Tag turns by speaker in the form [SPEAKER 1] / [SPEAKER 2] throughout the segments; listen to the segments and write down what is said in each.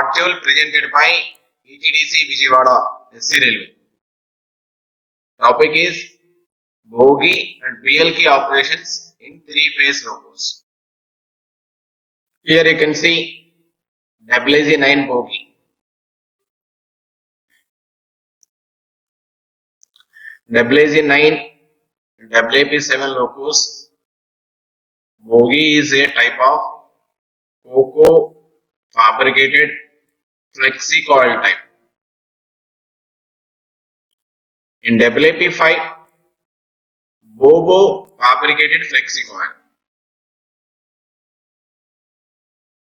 [SPEAKER 1] module presented by ETDC Vijayawada SC Railway. Topic is bogie and PLK operations in three-phase locos. Here you can see WZ9 bogie. WZ9 WAP7 locos. Bogie is a type of COCO fabricated flexi coil type. In WAP5, Bobo fabricated flexi coil.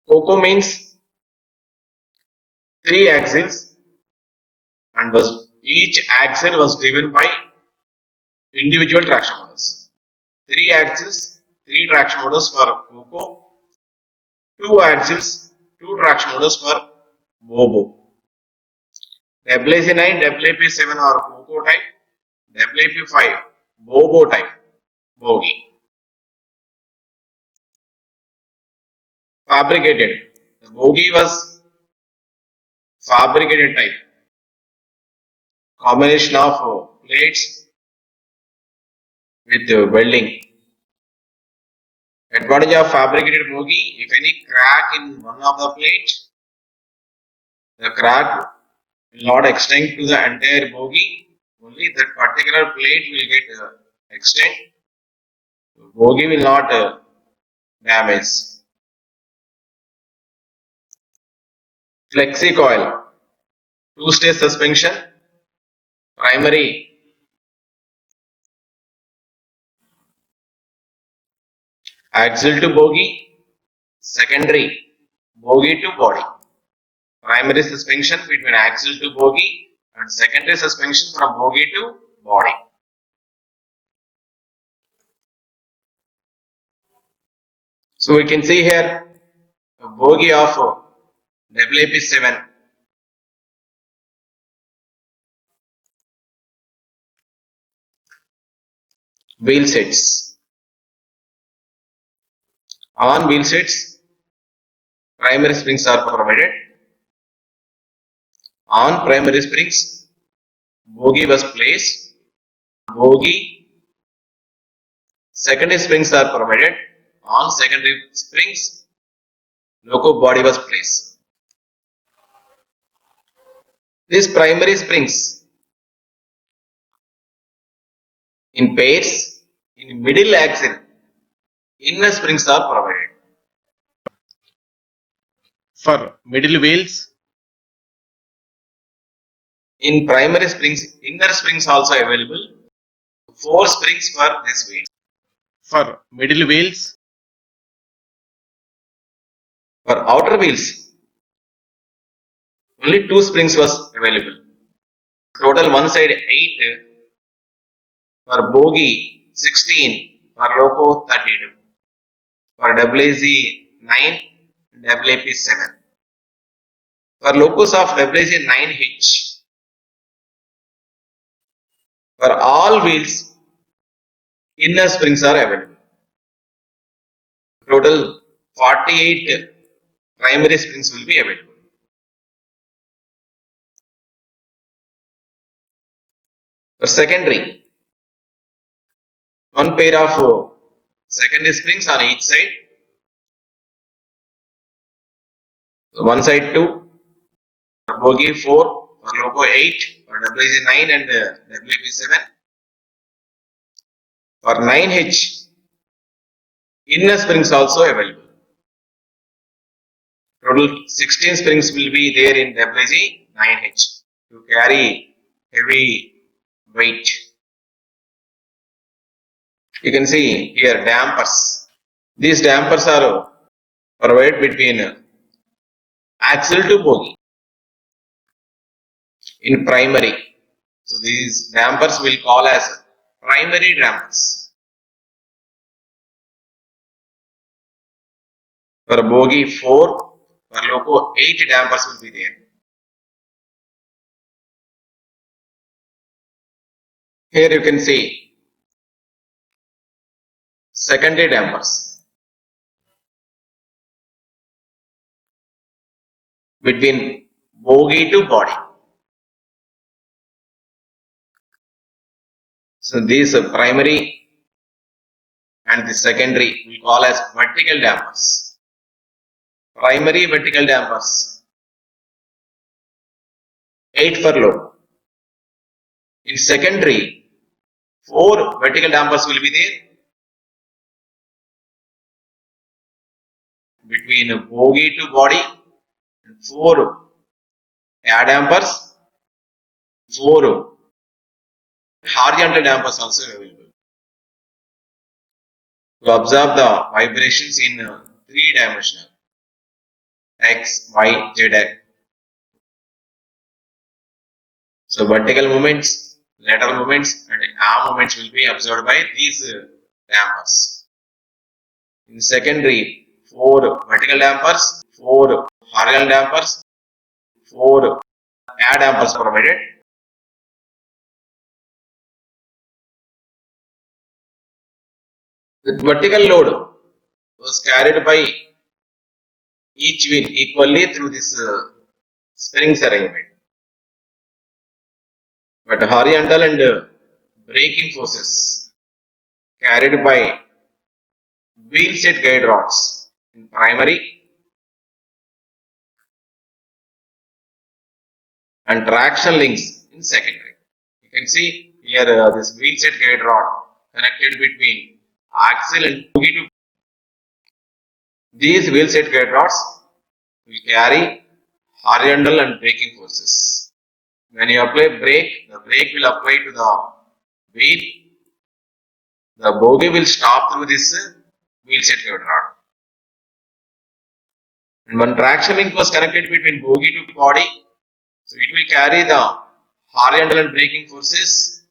[SPEAKER 1] COCO means 3 axles and each axle was driven by individual traction motors. 3 axles, 3 traction motors for COCO, 2 axles, 2 traction motors for Bobo. WZ9, WAP7 are COCO type, WAP5 Bobo type bogie. Fabricated. The bogie was fabricated type. Combination of plates with welding. Advantage of fabricated bogie: if any crack in one of the plates, the crack will not extend to the entire bogie. Only that particular plate will get extend. Bogie will not damage. Flexi coil, 2-stage suspension, primary axle to bogie, secondary bogie to body. Primary suspension between axle to bogie and secondary suspension from bogie to body. So we can see here a bogie of WAP7. Wheel sets. On wheel sets, primary springs are provided. On primary springs, bogie was placed. Bogie, secondary springs are provided. On secondary springs, loco body was placed. These primary springs in pairs, in middle axle, inner springs are provided. For middle wheels, in primary springs, inner springs also available. 4 springs for this wheel. For middle wheels, for outer wheels, only 2 springs was available. Total one side 8, for bogie 16, for loco 32, for WZ9, WAP7. For locos of WZ9H, for all wheels, inner springs are available. Total 48 primary springs will be available. For secondary, one pair of secondary springs on each side. So one side 2, for bogie 4, for loco 8, for WZ9 and WAP7. For 9H, inner springs also available. Total 16 springs will be there in WZ9H to carry heavy weight. You can see here dampers. These dampers are provided between axle to bogie in primary. So these dampers will call as primary dampers. For bogie 4, for loco 8 dampers will be there. Here you can see secondary dampers. between bogie to body. So these primary and the secondary we call as vertical dampers. Primary vertical dampers, 8 for load. In secondary, 4 vertical dampers will be there between bogie to body, and 4 air dampers, 4 horizontal dampers also available to observe the vibrations in 3-dimensional x, y, z. So vertical movements, lateral movements, and arm movements will be observed by these dampers. In secondary, 4 vertical dampers, 4 horizontal dampers, 4 air dampers provided. The vertical load was carried by each wheel equally through this springs arrangement. But horizontal and braking forces carried by wheel set guide rods in primary and traction links in secondary. You can see here this wheel set guide rod connected between axle and bogie to. These wheel set guide rods will carry horizontal and braking forces. When you apply brake, the brake will apply to the wheel. The bogie will stop through this wheel set guide rod. And one traction link was connected between bogie to body, so it will carry the horizontal and braking forces.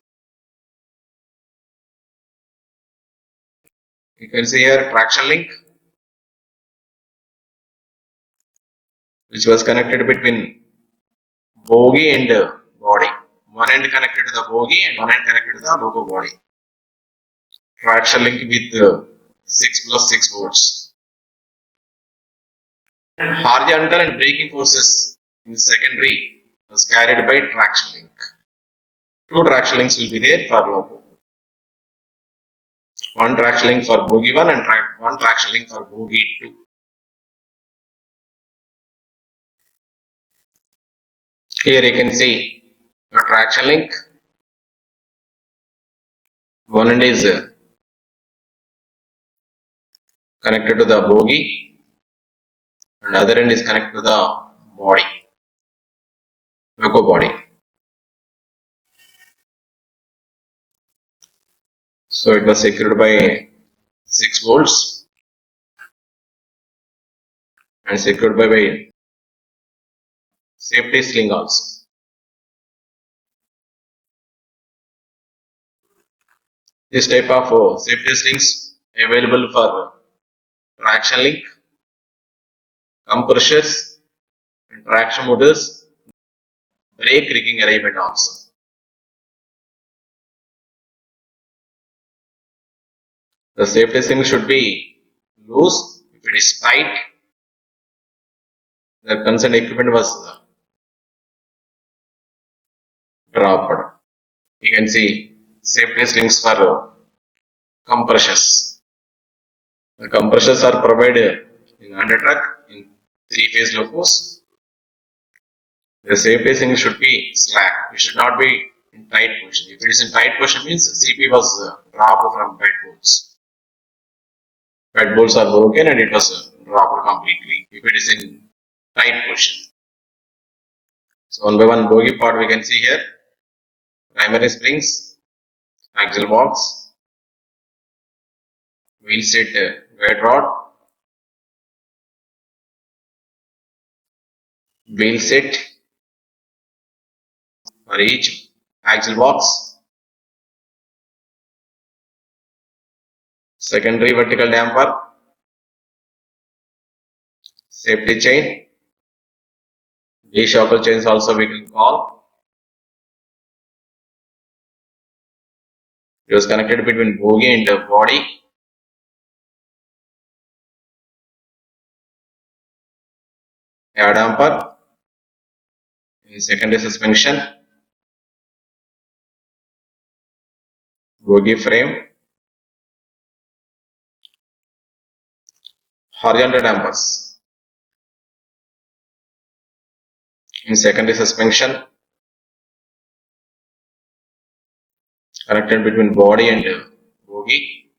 [SPEAKER 1] You can see here traction link, which was connected between bogie and body. One end connected to the bogie and one end connected to the loco body. Traction link with 6 plus 6 volts. Horizontal and braking forces in secondary was carried by traction link. 2 traction links will be there for loco. 1 traction link for bogie 1 and 1 traction link for bogie 2. Here you can see a traction link. One end is connected to the bogie and other end is connected to the body, loco body. So it was secured by 6 volts and secured by safety sling also. This type of safety slings available for traction link, compressors, and traction motors, brake rigging arrangement also. The safety sling should be loose. If it is tight, the concerned equipment was dropped. You can see safety slings for compressors. The compressors are provided in under truck in 3-phase locos. The safety sling should be slack. It should not be in tight position. If it is in tight position, means CP was dropped from bed bolts. Bed bolts are broken and it was dropped completely. If it is in tight position. So one by one bogie part we can see here. Primary springs, axle box, wheel set guide rod, wheel set for each axle box, secondary vertical damper, safety chain, D-shocker chains also we can call. It was connected between bogie and the body. Air damper, secondary suspension, bogie frame, horizontal dampers. In secondary suspension, connected between body and bogie.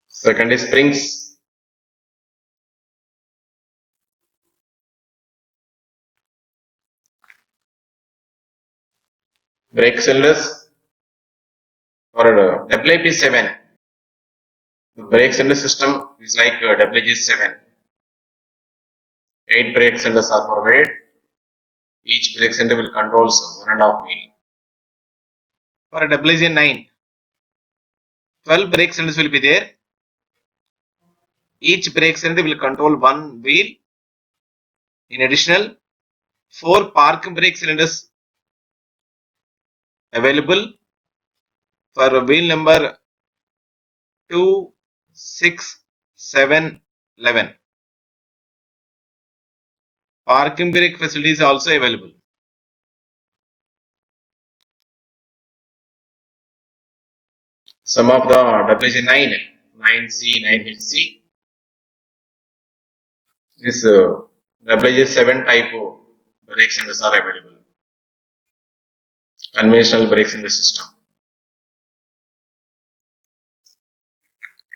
[SPEAKER 1] Secondary springs, brake cylinders for WP7. The brake cylinder system is like WG7. 8 brake cylinders are provided. Each brake cylinder will control 1.5 wheel. For a WG9, 12 brake cylinders will be there. Each brake cylinder will control one wheel. In additional, 4 park brake cylinders available for wheel number 2, 6, 7, 11. Parking brake facility is also available. Some of the WG9, 9C, 9HC, this WG7 type of brake cylinders are available. Conventional brakes in the system.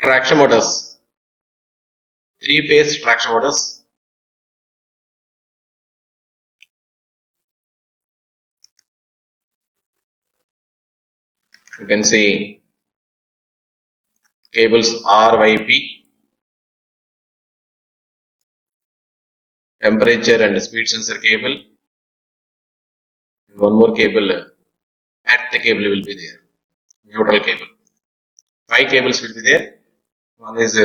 [SPEAKER 1] Traction motors. 3-phase traction motors. You can see cables RYP, temperature and speed sensor cable. One more cable at the cable will be there, neutral cable. 5 cables will be there. One is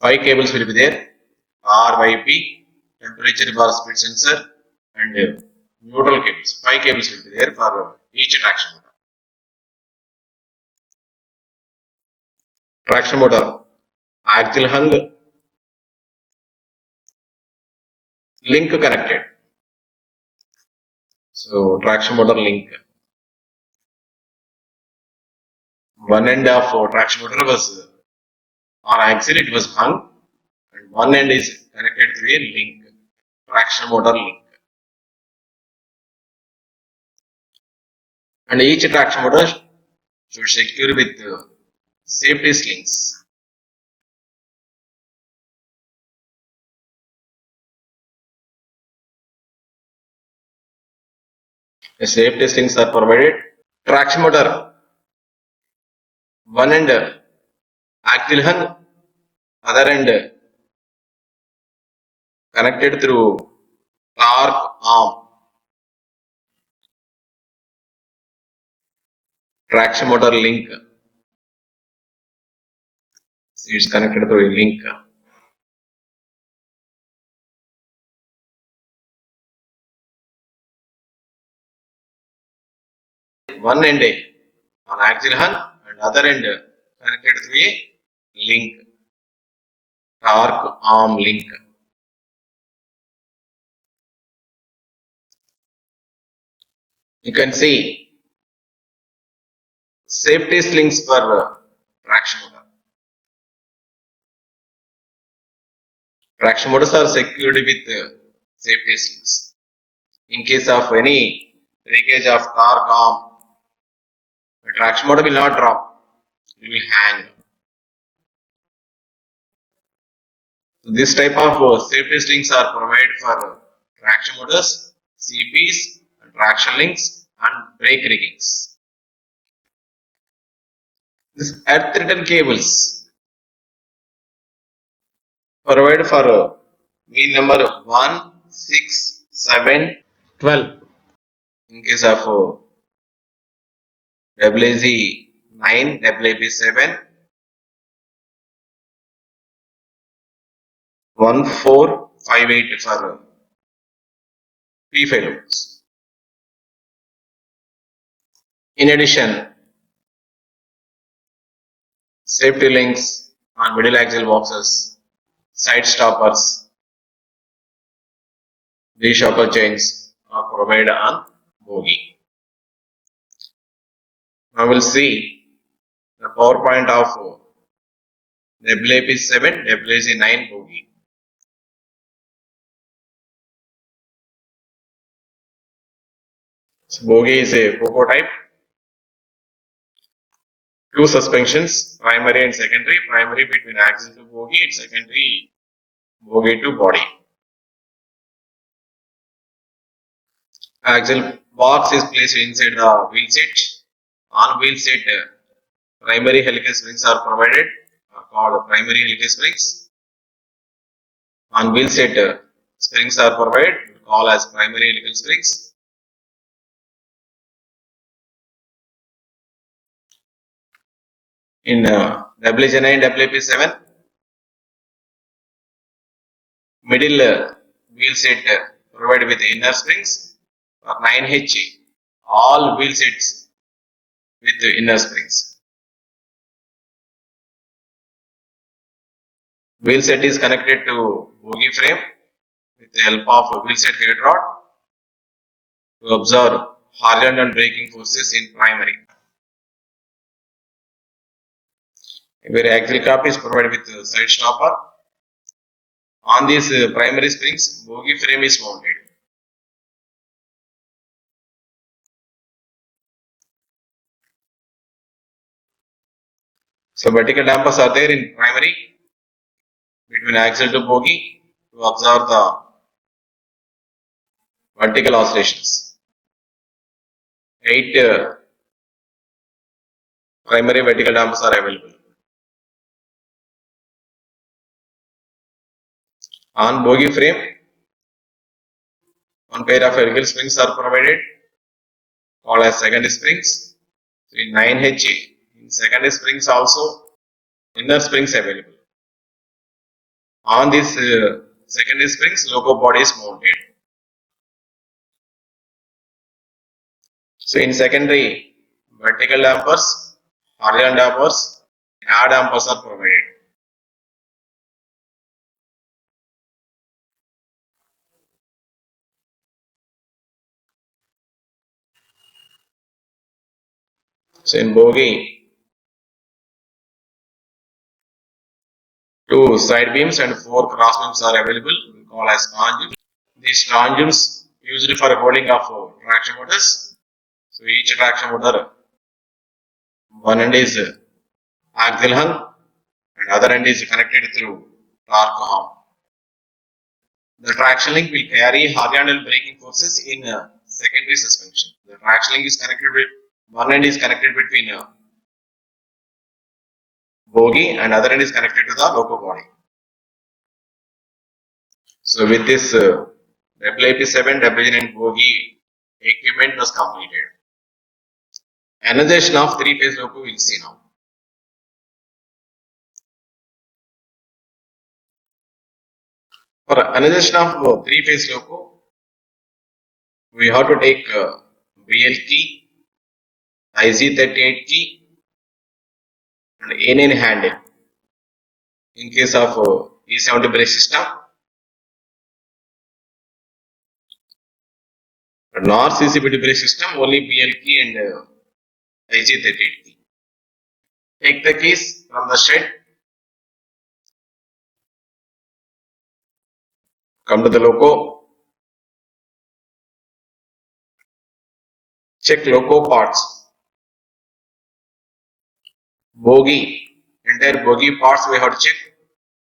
[SPEAKER 1] 5 cables will be there, RYP, temperature bar speed sensor, and neutral cables. 5 cables will be there for each traction motor. Traction motor, axle hung, link connected. So traction motor link. One end of traction motor was on axle, it was hung, and one end is connected to a link, traction motor link. And each traction motor should secure with safety slings. The safety slings are provided. Traction motor, one end axle hung, other end connected through torque arm. Traction motor link. So it's connected through a link. One end on axle hung and other end connected through a link, torque arm link. You can see safety slings for traction motor. Traction motors are secured with safety slings. In case of any breakage of torque arm, the traction motor will not drop, it will hang. So this type of safety slings are provided for traction motors, CPs, and traction links, and brake riggings. This earth return cables provided for wheel number 1, 6, 7, 12. In case of WZ9, WP7, 1458 for P5 loads. In addition, safety links on middle axle boxes, side stoppers, re-shocker chains are provided on bogie. Now we'll see the power point of WAP7, WAC9 bogie. So bogie is a prototype. Two suspensions, primary and secondary. Primary between axle to bogie and secondary bogie to body. Axle box is placed inside the wheel seat. On wheel seat, primary helical springs are provided, are called primary helical springs. On wheel set, springs are provided, called as primary helical springs. In WJ9, WP7, middle wheel set provided with inner springs. For 9H, all wheel sets with inner springs. Wheel set is connected to bogie frame with the help of wheel set head rod to observe horizontal braking forces in primary. Where axle cap is provided with side stopper. On these primary springs, bogie frame is mounted. So vertical dampers are there in primary between axle to bogie to observe the vertical oscillations. 8 primary vertical dampers are available. On bogie frame, one pair of helical springs are provided, called as secondary springs. So in 9H, in secondary springs also, inner springs available. On these secondary springs, loco body is mounted. So in secondary, vertical dampers, horizontal dampers, air dampers are provided. So in bogie, two side beams and four cross beams are available, called as transiums. These transiums used for holding of traction motors. So each traction motor, one end is axle hung and other end is connected through torque arm. The traction link will carry horizontal braking forces in secondary suspension. The traction link is connected with one end is connected between bogie and other end is connected to the loco body. So with this WAP7, WJ9 bogie equipment was completed. Energization of three-phase loco we'll see now. For energization of three-phase loco, we have to take BL key, IZ38 key, and NN handle. In case of E70 brake system, NOR CCBT brake system, only BL key and IZ38 key. Take the keys from the shed, come to the loco, check loco parts. Bogie, entire bogie parts we have to check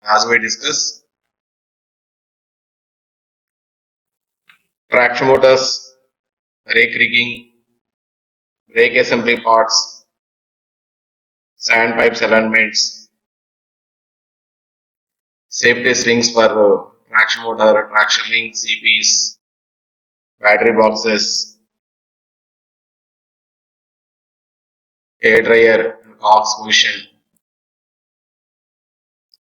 [SPEAKER 1] as we discussed. Traction motors, brake rigging, brake assembly parts, sand pipes alignments, safety strings for traction motor, traction link, CPs, battery boxes, air dryer, and cox position.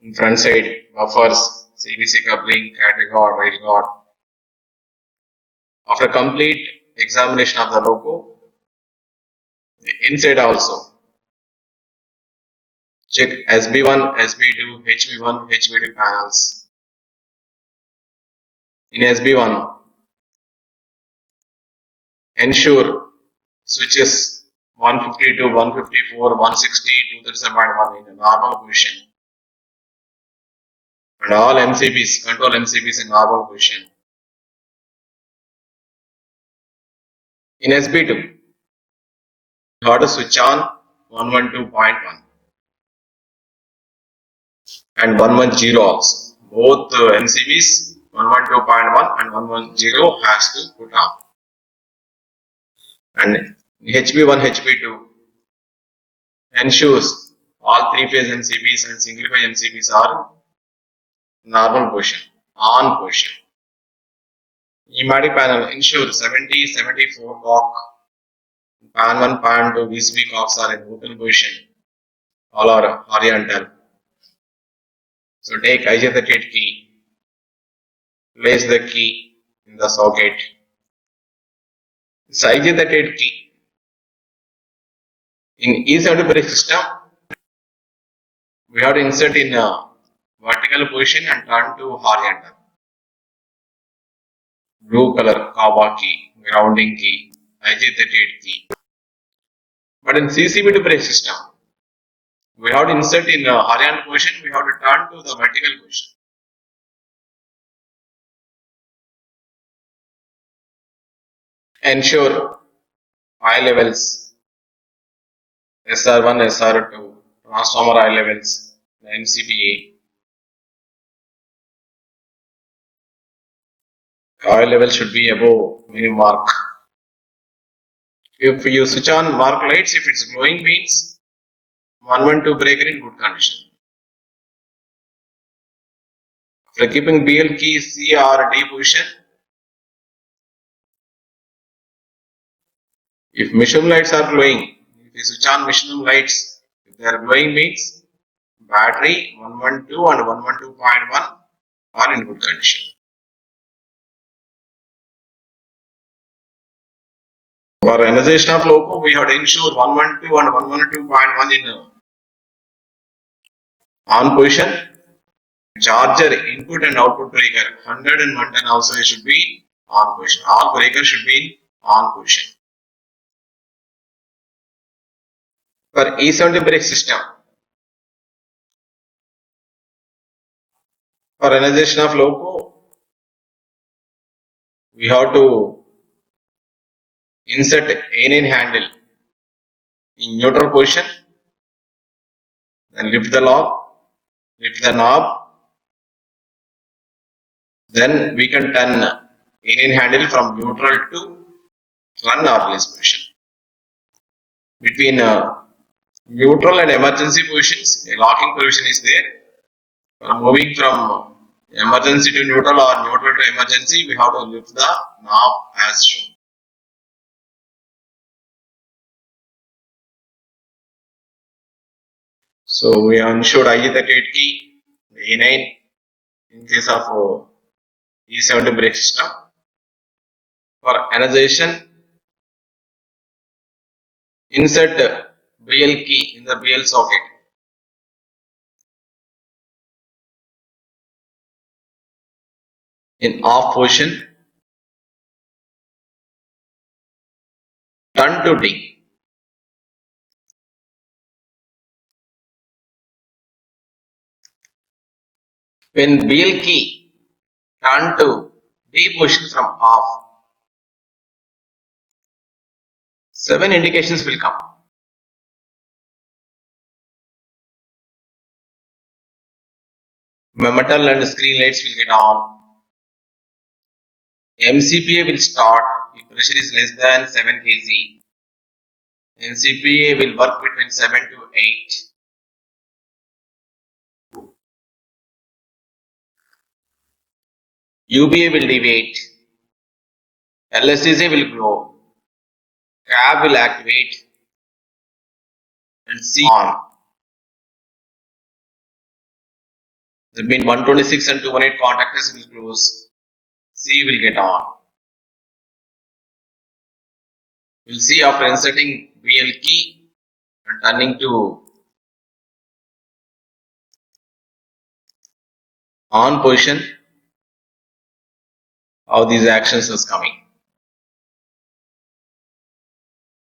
[SPEAKER 1] In front side, buffers, CBC coupling, cattle guard, rail guard. After complete examination of the loco, the inside also, Check SB1, SB2, HB1, HB2 panels. In SB1, ensure switches 152, 154, 160, 237.1 in a normal position. And all MCBs, control MCBs in normal position. In SB2, you have to switch on 112.1 and 110 also. Both MCBs 112.1 and 110 has to put on. And HB1, HB2 ensures all three-phase MCBs and single-phase MCBs are normal position, on position. Pneumatic panel ensure 70, 74 cock. Pan 1, pan 2 VCB cocks are in open position. All are horizontal. So take IJ38 key, place the key in the socket. This IJ38 key in E70 brake system, we have to insert in a vertical position and turn to horizontal. Blue color Kaba key, grounding key, IJ38 key. But in CCB2 brake system, we have to insert in a horizontal position, we have to turn to the vertical position. Ensure eye levels SR1, SR2, transformer eye levels, MCBA. Oil level should be above minimum mark. If you switch on mark lights, if it's glowing means 112 breaker in good condition. After keeping BL key C or D position, if mission lights are glowing, if you switch on mission lights, if they are glowing means battery 112 and 112.1 are in good condition. For energization of loco, we have to ensure 112 and 112.1 in on position. Charger input and output breaker 100 and 110 also should be on position. All breakers should be in on position. For E70 brake system, for energization of loco, we have to insert A9 handle in neutral position, then lift the knob, then we can turn A9 handle from neutral to run or release position. Between neutral and emergency positions, a locking position is there. Moving from emergency to neutral or neutral to emergency, we have to lift the knob as shown. So we ensured IJ38 key, A9 in case of E70 brake system. For energization, insert BL key in the BL socket. In off position, turn to D. When BL key turn to D position from off, 7 indications will come. Metal and screen lights will get on. MCPA will start if pressure is less than 7 kg. MCPA will work between 7 to 8. UBA will deviate. LSTC will glow. CAB will activate. And C on. That means 126 and 218 contactors will close. C will get on. We'll see after inserting BL key and turning to on position, how these actions is coming.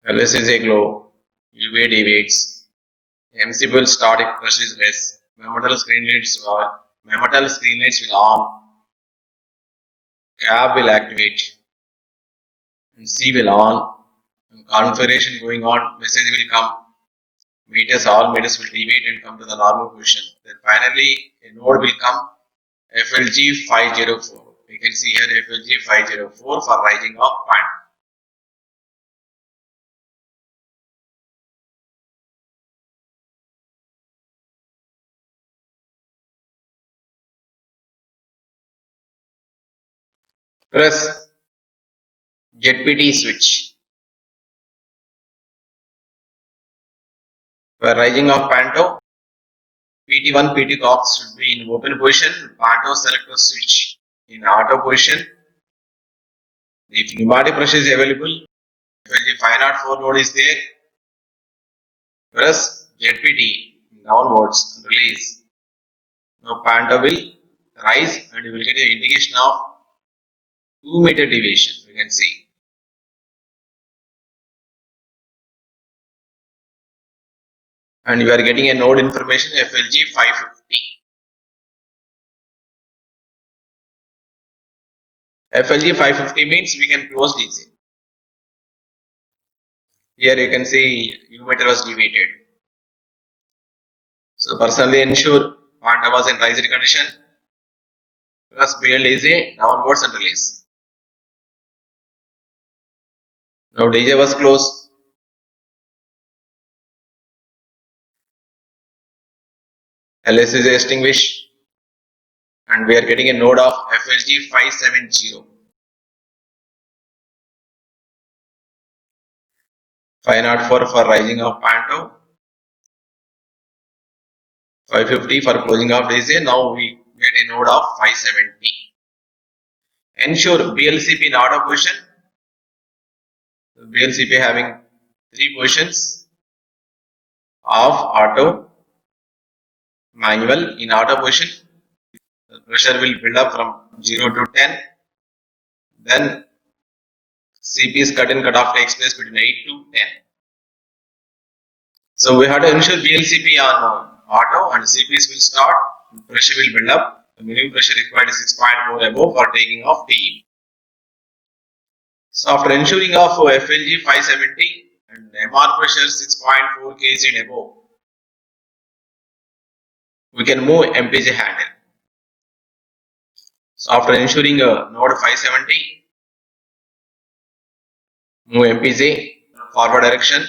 [SPEAKER 1] LS is a glow, UV deviates, MC will start if pressure is less, metal screen lights will on, cab will activate, and C will on, and configuration going on, message will come, all meters will deviate and come to the normal position. Then finally a node will come, FLG 504. You can see here FLG 504 for rising of pan. Press ZPT switch. For rising of Panto, PT1, PT cox should be in open position, Panto selector switch in auto position. If pneumatic pressure is available, FLG 504 node is there, press ZPT downwards and release. Now Panto will rise and you will get an indication of 2 meter deviation. You can see. And you are getting a node information FLG 550. FLG 550 means we can close DC. Here you can see U meter was deviated. So personally ensure Panta was in rising condition. Plus BL is a downwards and release. Now DJ was closed. LS is extinguished. And we are getting a node of FLG 570. 504 for rising of Panto. 550 for closing of DC. Now we get a node of 570. Ensure BLCP in auto position. BLCP having 3 positions of auto, manual. In auto position, the pressure will build up from 0 to 10. Then CP's cut in cutoff takes place between 8 to 10. So we have to ensure BLCP on auto and CP's will start, pressure will build up. The minimum pressure required is 6.4 above for taking off TE. So after ensuring of FLG 570 and MR pressure 6.4 kg and above, we can move MPJ handle. So after ensuring node 570, move MPJ forward direction.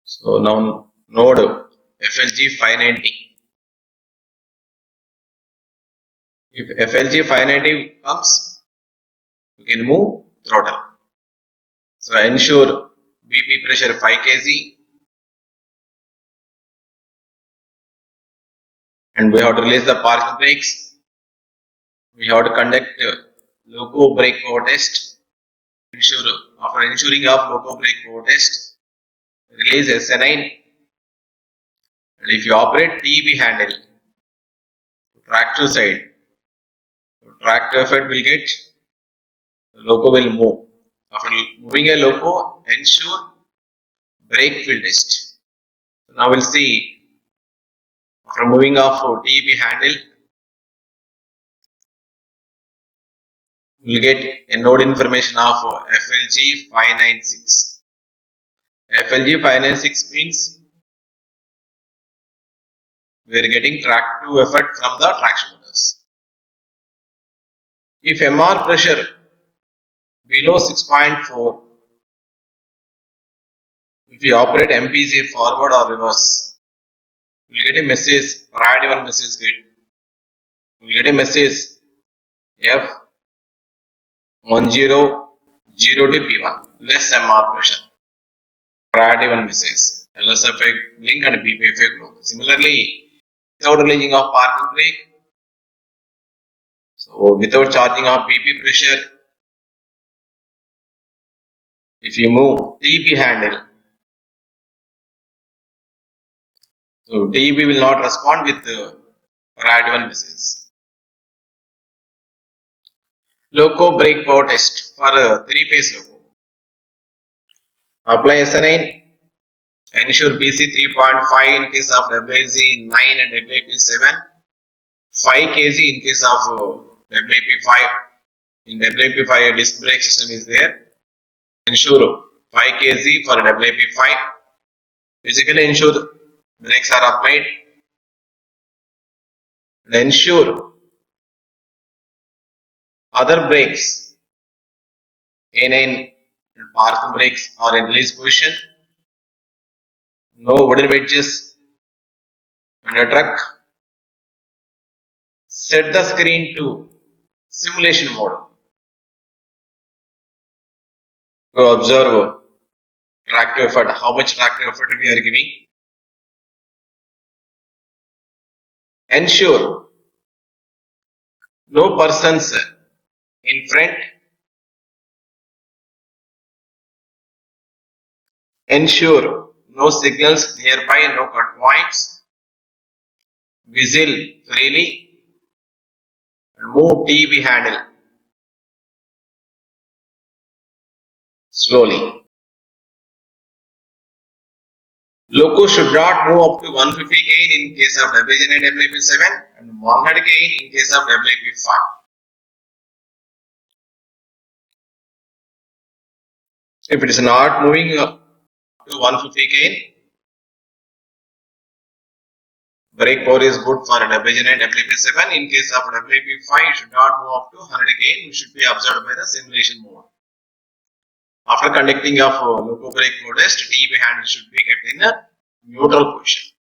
[SPEAKER 1] So now node FLG 590. If FLG 590 comes, we can move throttle. So ensure BP pressure 5 kg and we have to release the parking brakes. We have to conduct loco brake power test. After ensuring of loco brake power test, release SN9. And if you operate TEB handle, tractor side, tractor effect will get, the loco will move. After moving a loco, ensure brake field test. So now we'll see after moving off TEB handle, we'll get a node information of FLG 596. FLG 596 means we are getting track 2 effect from the traction motors. If MR pressure below 6.4, if you operate MPJ forward or reverse, you will get a message, priority 1 message gate. You will get a message F1002 P1, less MR pressure. Priority 1 message, LSFA link and BPFA group. Similarly, without releasing of parking brake, so without charging of BP pressure, if you move TP handle, So TEB will not respond with priority 1 messages. Loco brake power test for 3-phase loco. Apply SN9. Ensure BC 3.5 in case of WAC 9 and WAP 7. 5 kg in case of WAP 5. In WAP 5 a disc brake system is there. Ensure 5 kg for WAP 5. Physically ensure the brakes are applied. And ensure other brakes, A9 park brakes are in release position. No wooden wedges under truck. Set the screen to simulation mode to observe tractive effort, how much tractive effort we are giving. Ensure no persons in front. Ensure no signals nearby, no cut points. Whistle freely. Move TV handle slowly. Loco should not move up to 150 kN in case of WAG9 WAP7 and 100 kN in case of WAP5. If it is not moving up to 150 kN, brake power is good for WAG9 WAP7. In case of WAP5, it should not move up to 100 kN. It should be observed by the simulation mode. After conducting of loco brake power test, TEB handle should be kept in a neutral position.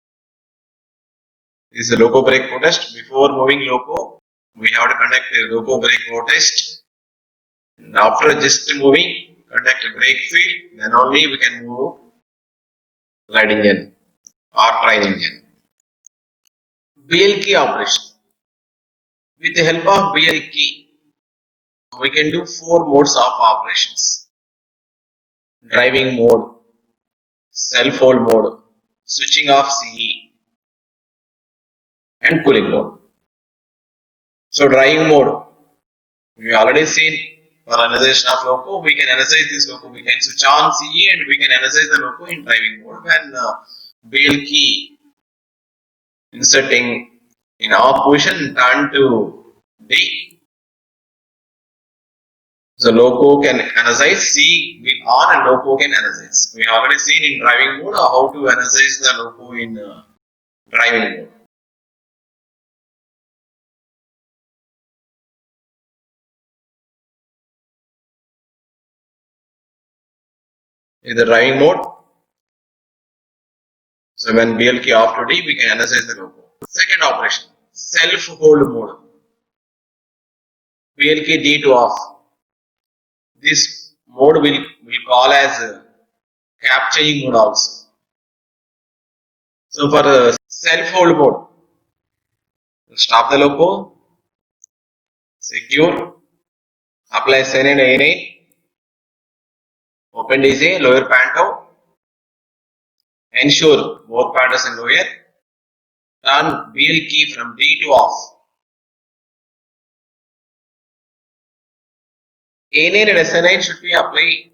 [SPEAKER 1] This is a loco brake power test. Before moving loco, we have to conduct a loco brake power test. And after just moving, conduct a brake field, then only we can move ride engine or train engine. BL key operation. With the help of BL key, we can do 4 modes of operations. Driving mode, self-hold mode, switching off CE, and cooling mode. So driving mode, we already seen for analyzation of loco, we can analyze this loco, we can switch on CE and we can analyze the loco in driving mode when BL key inserting in off position turn to D. So loco can analyze, C will on and loco can analyze. We have already seen in driving mode how to analyze the loco in driving mode. In the driving mode, so when BL key off to D, we can analyze the loco. Second operation, self-hold mode. BL key D to off. This mode will call as capturing mode also. So for self-hold mode, stop the loco, secure, apply SN and A9, open DC, lower panto, ensure both pantos and lower, turn BL key from D to off. A9 and SN9 should be applied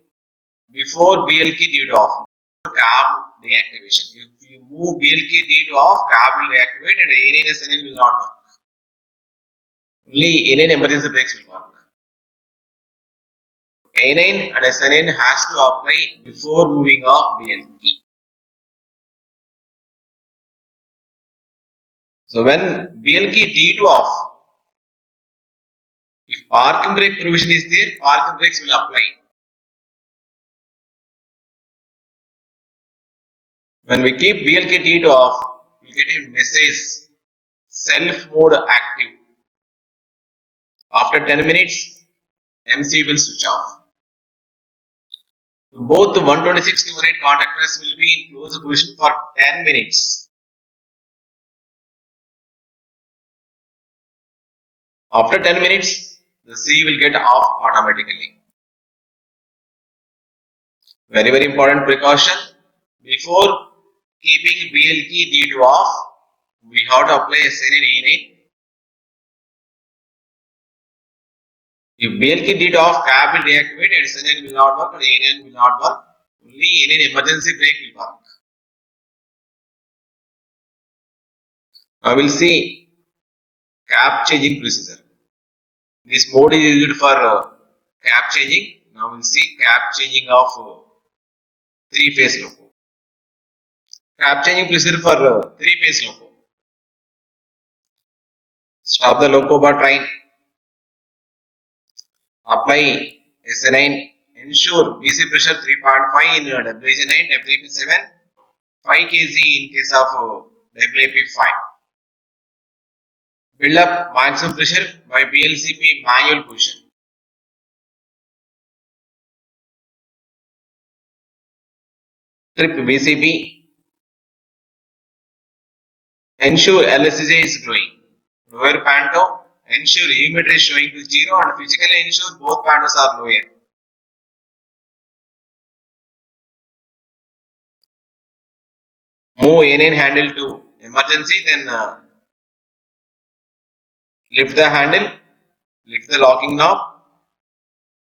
[SPEAKER 1] before BL key D to off. Carb deactivation. If you move BL key D to off, carb will deactivate and A9 and SN9 will not work. Only A9 emergency brakes will work. A9 and SN9 has to apply before moving off BL key. So when BL key D to off, if parking brake provision is there, parking brakes will apply. When we keep BL key D to off, we get a message self mode active. After 10 minutes, MC will switch off. Both the 126 208 contactors will be in closed position for 10 minutes. After 10 minutes, the C will get off automatically. Very important precaution. Before keeping BL key D2 off, we have to apply SN and EN. If BL key D2 off, cab will deactivate and SN will not work and EN will not work. Only EN emergency brake will work. Now we'll see cab changing procedure. This mode is used for cab changing. Now we'll see cab changing of 3-phase loco. Cab changing procedure for 3-phase loco. Stop the loco bar train. Apply SN9. Ensure BC pressure 3.5 in WH9, WP7, 5 kg in case of WP5. Build up maximum pressure by BLCP manual position. Trip BCP. Ensure LSJ is growing. Lower panto. Ensure humidity is showing to 0 and physically ensure both pantos are lower. Move NN handle to emergency, then lift the handle, lift the locking knob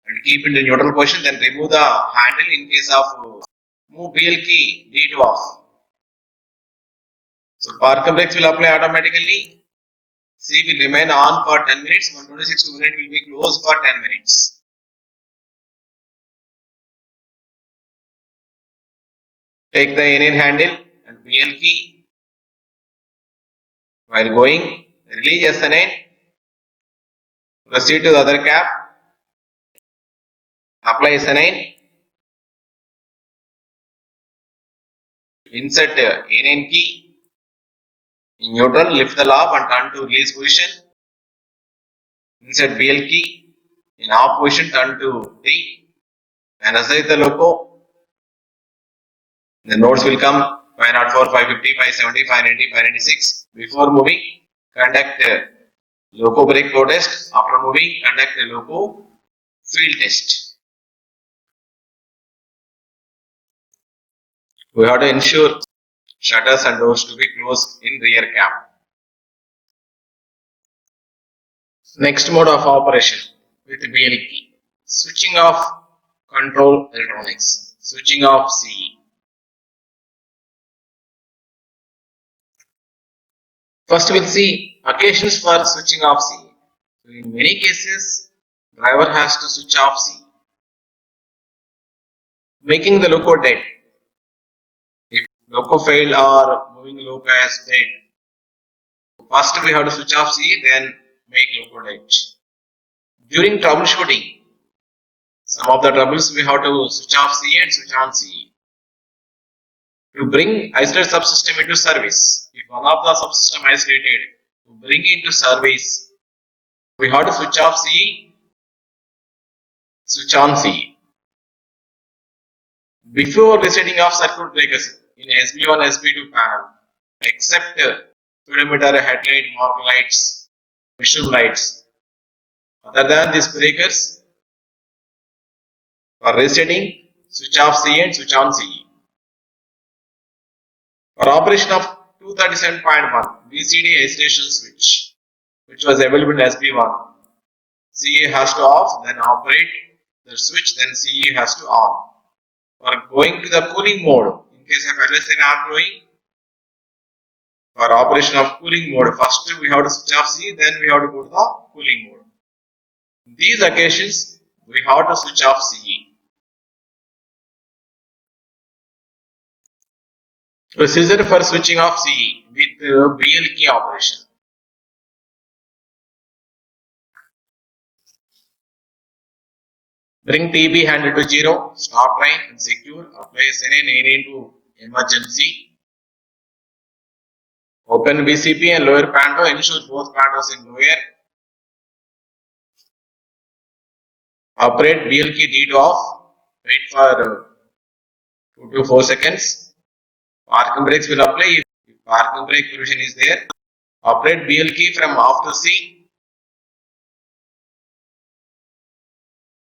[SPEAKER 1] and keep in the neutral position, then remove the handle in case of move BL key D2 off. So Parker brakes will apply automatically. C will remain on for 10 minutes, 126 unit will be closed for 10 minutes. Take the NN handle and BL key. While going, release SN9. Proceed to the other cap. Apply SN9. Insert NN key. In neutral, lift the knob and turn to release position. Insert BL key. In off position, turn to D. Energize the loco. The nodes will come 504, 550, 570, 590, 596. Before moving, conduct loco brake flow test. After moving, conduct loco field test. We have to ensure shutters and doors to be closed in rear cab. Next mode of operation with BL key. Switching off control electronics. Switching off CE. First we'll see occasions for switching off CE. So in many cases, driver has to switch off CE, making the loco dead. If loco failed or moving loco as dead, first we have to switch off CE, then make loco dead. During troubleshooting, some of the troubles we have to switch off CE and switch on CE. To bring isolated subsystem into service, if one of the subsystem isolated, to bring it into service, we have to switch off CE, switch on CE. Before resetting of circuit breakers in SB1, SB2 panel, except speedometer, headlight, mark lights, visual lights. Other than these breakers, for resetting, switch off CE and switch on CE. For operation of 237.1 BCD isolation switch, which was available in SB1, CE has to off, then operate the switch, then CE has to on. For going to the cooling mode, in case of LSN are going, for operation of cooling mode, first we have to switch off CE, then we have to go to the cooling mode. In these occasions, we have to switch off CE. Procedure for switching off CE with BL key operation. Bring TB handle to 0, stop train and secure, apply SN9 into emergency. Open BCP and lower panto, ensure both pantos in lower. Operate BL key D2 off, wait for 2 to 4 seconds. Parking brakes will apply if parking brake provision is there. Operate BL key from off to C.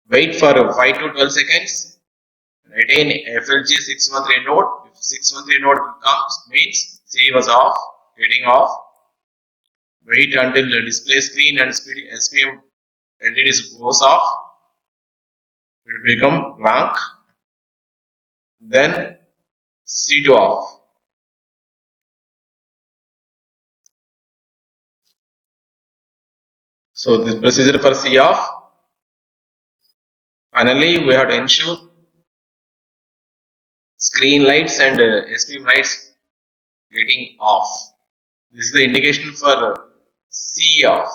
[SPEAKER 1] Wait for 5 to 12 seconds. Retain FLG 613 node. If 613 node comes means C was off, getting off. Wait until the display screen and SPM LED goes off. It will become blank. Then C2 off. So this procedure for C off. Finally, we have to ensure screen lights and SPM lights getting off. This is the indication for C off.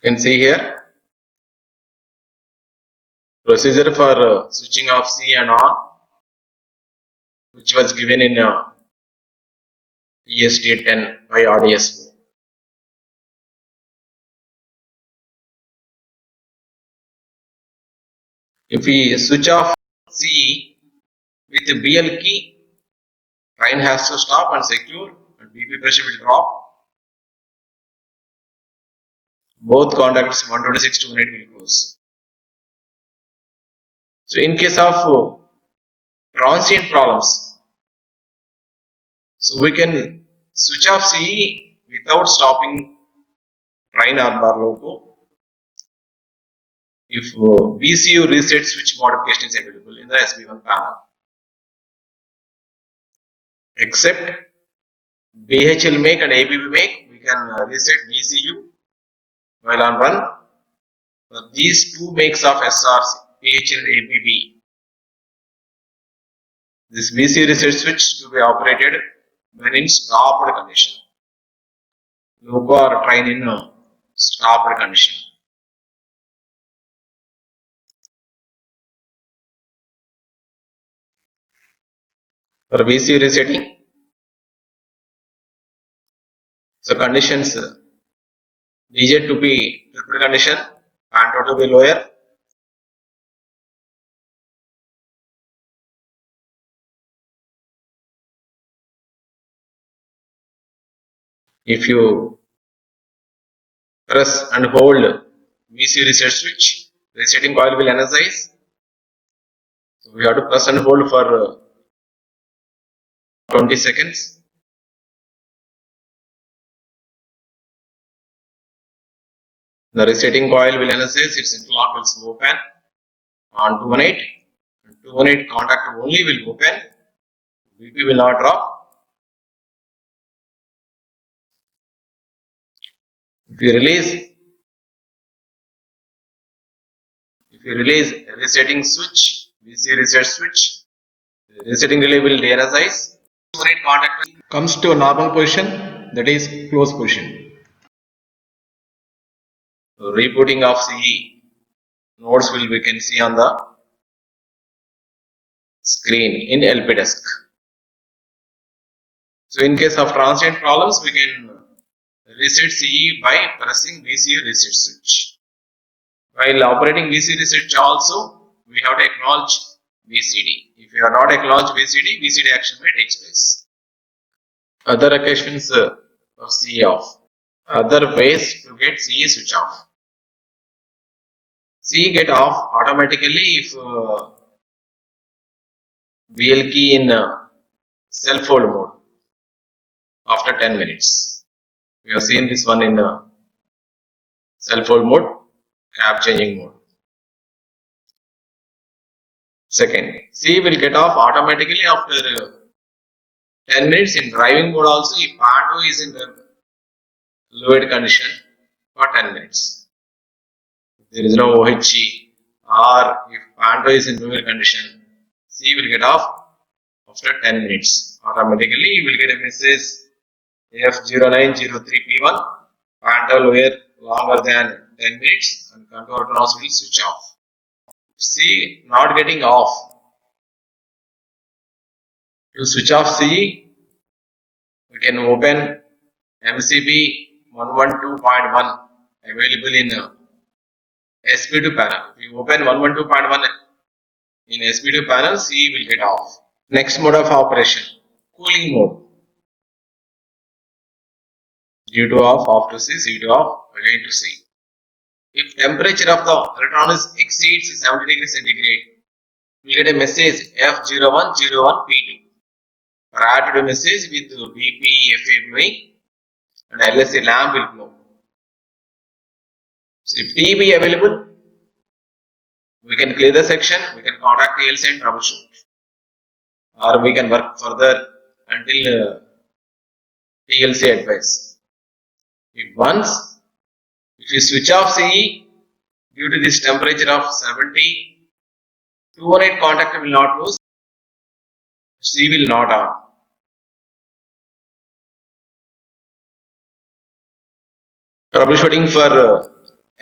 [SPEAKER 1] You can see here procedure for switching off C and on, which was given in EST10 by RDS. If we switch off C with the BL key, train has to stop and secure, and BP pressure will drop. Both contacts 126 to 108 will close. So in case of transient problems, so we can switch off CE without stopping train or bar logo if VCU reset switch modification is available in the SB1 panel. Except BHL make and ABB make, we can reset VCU while on run. These two makes of SRC, BHL and ABB. This VCU reset switch to be operated when in stopped condition. Logo or train in stopped condition. For VCU resetting, so conditions DJ to be triple condition and to be lower. If you press and hold VCU reset switch, resetting coil will energize. So we have to press and hold for 20 seconds. The resetting coil will energize, its interlock will open on 218. 218 contact only will open, BP will not drop. If you release resetting switch, VC reset switch, the resetting relay will de-energize. 218 contact comes to a normal position, that is close position. So rebooting of CE nodes we can see on the screen in LP desk. So in case of transient problems, we can reset CE by pressing VCU reset switch. While operating VCU reset also, we have to acknowledge VCD. If you are not acknowledge VCD action may take place. Other occasions of CE off. Other ways to get CE switch off. CE get off automatically if BL key in self hold mode after 10 minutes. We have seen this one in self hold mode, cap changing mode. Second, C will get off automatically after 10 minutes in driving mode also if Panto is in the lowered condition for 10 minutes. If there is no OHG or if Panto is in lowered condition, C will get off after 10 minutes. Automatically you will get a message F0903P1 Panto lower longer than 10 minutes and control autonomous will switch off. C not getting off. To switch off C, we can open MCB 112.1 available in SP2 panel. If you open 112.1 in SP2 panel, C will get off. Next mode of operation, cooling mode. G2 off to C, C2 off, again to C. If temperature of the electron exceeds 70 degrees centigrade, we get a message F0101P2. Prior to the message with BPFA blowing and LSA lamp will glow. So if T be available, we can clear the section, we can contact TLC and troubleshoot. Or we can work further until TLC advice. If you switch off CE due to this temperature of 70, 218 contact will not lose, C will not on. Troubleshooting for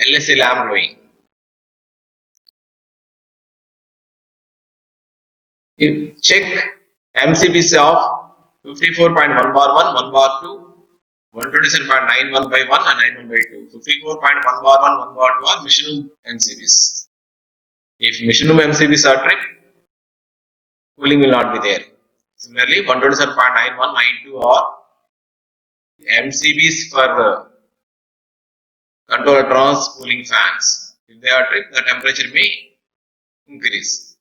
[SPEAKER 1] LSA lamp glowing. If check MCBs of 54.1 bar 1, 1 bar 2, 127.91 by 1 and 91 by 2. 54.1 bar 1, 1 bar 2 are machine room MCBs. If machine room MCBs are tripped, cooling will not be there. Similarly, 127.91, 92 are MCBs for control electrons cooling fans. If they are tripped, the temperature may increase.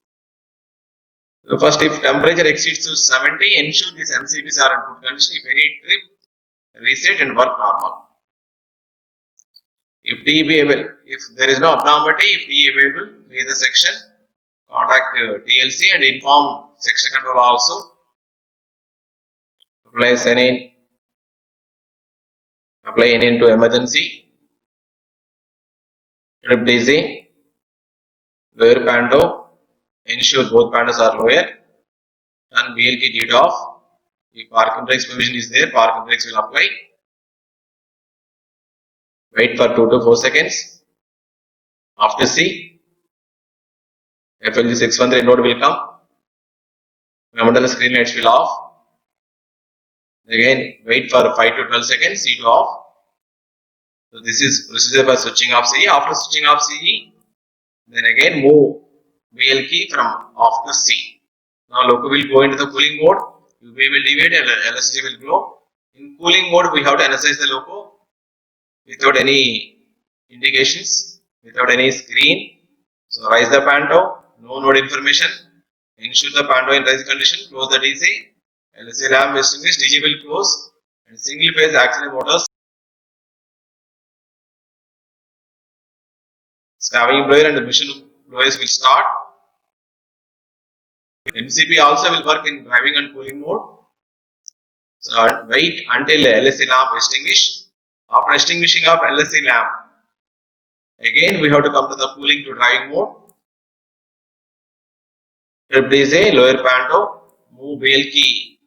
[SPEAKER 1] So first, if temperature exceeds to 70, ensure these MCBs are in good condition. If any trip, reset and work normal. If T be available, if there is no abnormality, if T available, clear the section, contact TLC and inform section control also. Apply NN to emergency. Trip DC, lower pando, ensure both pandos are lower. Turn BLK lead off. If parking brakes provision is there, parking brakes will apply. Wait for 2 to 4 seconds. After C, FLG 613 node will come. Mandala screen lights will off. Again, wait for 5 to 12 seconds, C to off. So this is procedure for switching off CE. After switching off CE, then again move BL key from off to C. Now loco will go into the cooling mode. UV will deviate and LSD will glow. In cooling mode, we have to energize the loco without any indications, without any screen. So rise the panto, no node information. Ensure the panto in rise condition. Close the DC. LSA lamp extinguished. DC will close and single phase auxiliary motors. Scavenging blower and the machine blowers will start. MCB also will work in driving and cooling mode. So wait until LSA lamp extinguish. After extinguishing of LSA lamp, again we have to come to the cooling to driving mode. Trip DC, lower panto, move BL key,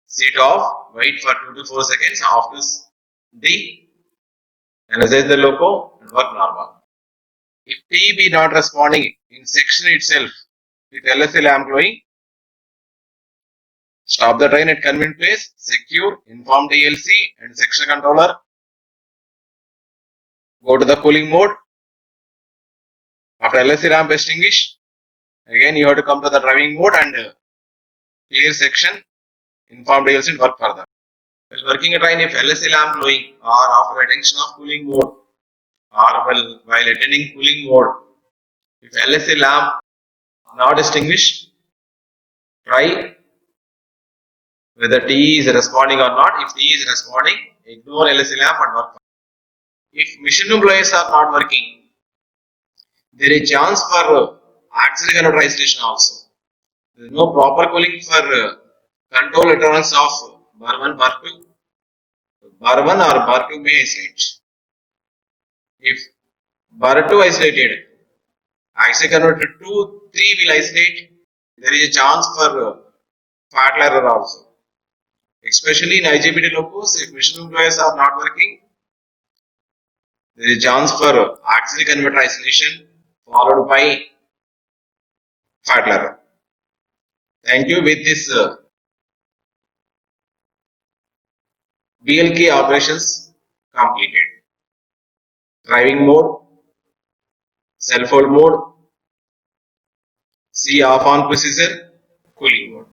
[SPEAKER 1] seat off, wait for 2 to 4 seconds. After D, energize the loco and work normal. If T be not responding in section itself with LSA lamp glowing, stop the train at convenient place, secure, inform TLC and section controller. Go to the cooling mode. After LSA lamp extinguish, again you have to come to the driving mode and clear section, inform TLC and work further. While working a train, if LSA lamp glowing or after attention of cooling mode or while attending cooling mode, if LSA lamp not extinguished, try whether T is responding or not. If T is responding, ignore LSA lamp and work. If machine room blowers are not working, there is chance for auxiliary converter isolation also. There is no proper cooling for control electrons of bar 1, bar 2. Bar 1 or bar 2 may isolate. If bar 2 isolated, auxiliary converter 2, 3 will isolate. There is a chance for fatal error also. Especially in IGBT locos, if machine room blowers are not working, there is a chance for auxiliary converter isolation followed by fatal error. Thank you. With this BLK operations completed. Driving mode, self hold mode, C off on procedure, cooling mode.